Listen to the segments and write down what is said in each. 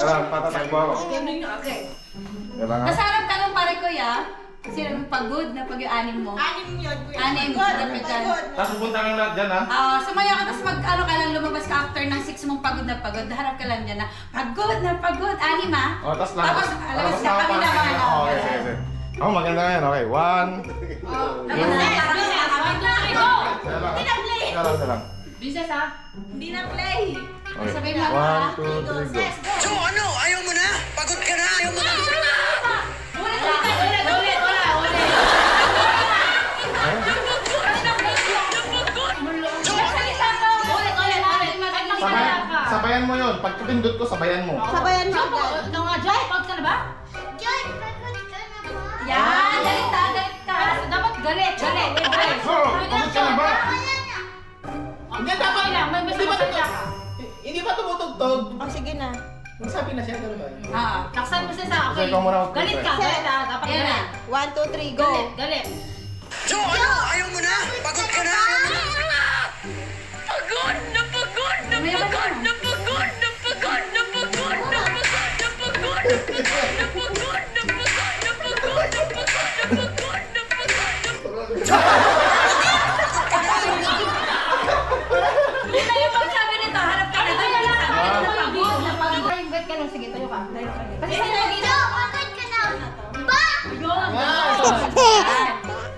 Tara, patatakbo ako. Okay. Kailangan. Nasa harap ka ng pare kuya. Kasi pagod na pag yung anim mo. Anim yun, kuya. Anim. Pagod. Tapos pupunta kang lahat dyan, ha? Sumaya ka, tapos mag-ano ka lang, lumabas ka after ng 6 mong pagod na pagod. Harap ka lang dyan na, pagod na pagod. Anim ha? O, tapos lang. Tapos, labas na kami naman. Okay, sige, sige. Oh, maganda nga yan. Okay, 1. Labas na, parang go! Hindi na play. Isa lang. Business ha? Hindi na play. Okay. Sabihin mo ha? 1, 2, 3, go. So ano? Ayaw mo na? Pagod ka na? Ayaw mo na? Ulit. Sabayan mo yun. Pag kapindot ko, sabayan mo. Sabayan mo. Joy, pagod ka na ba? Yan, galit ka. Dapat galit. Oh, pagod ka na ba? Hindi, dapat lang, may basta hindi ba magsalita ka. Hindi ba tumutugtog? Oh, sige na. Magsabi na siya, gano'n ba? Taksan mo siya sa Kasi ikaw muna mag- Galit ka, dapat Yan na. galit. 1, 2, 3, go. Galit. So ano? Ayaw mo na? Pagod ka na? Ayaw mo na? Yun na yung pagsabi nito, harap ka na. Invite ka lang, sige, tayo ka. Kasi sa'yo lagi na.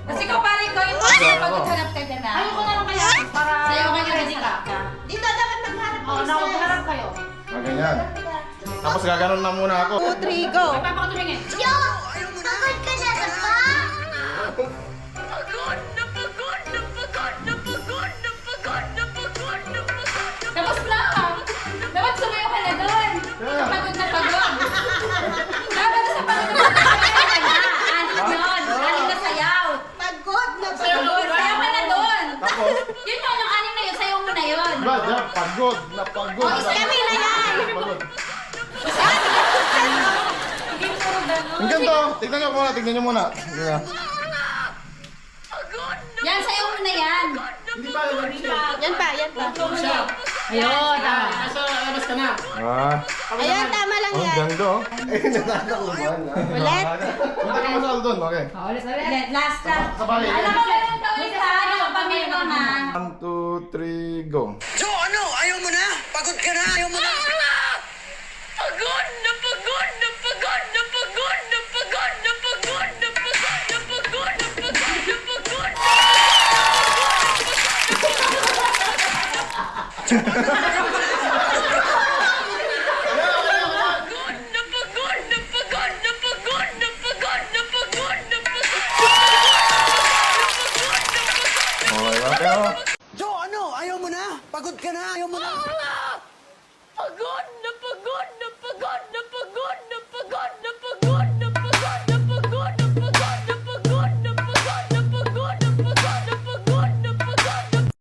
Kasi ikaw pare ko, yung pagod harap ka dyan na. Ayoko na lang kaya, para sa'yo ka yung harap ka. Dito dapat magharap Oo, nakapagharap kayo. Ah, ganyan. Tapos gaganon na muna ako. 2, 3, go. May papakutumingin. Ayaw mo na? Tapos na! Dapat sumayo ka na doon. Pagod na pagod. Dapat sa pagod na pagod. Anim yun. Anim na sayaw. Pagod na Pagod. Sayaw ka na doon. Tapos, Yun yung anim na yun. Sayaw mo na yun. ba, dyan, pagod na pagod. O, isa kami na yan. Pagod. Hindi puro ganun. Ang ganito, tignan nyo muna, tignan nyo muna. Yeah. Yan, sayaw mo na yan. Hindi pa, hindi pa. Yan pa. Siya. Ayun. Nasa labas ka na. Ayun, tama lang Ang yan. ganda, oh. Eh, nakakakuman, ha? Ulit. Punta ka masal doon, okay. Ulit. Last na. Sabay. Alam mo, meron ka ulit ha. Nakapamilya na. 1, 2, 3, go. So ano? Ayaw mo na? Pagod ka na? Ayaw mo na? Okay lang, pero... So ano? Ayaw mo na? Pagod ka na? Ayaw mo na? Pagod na pagod na pagod na pagod na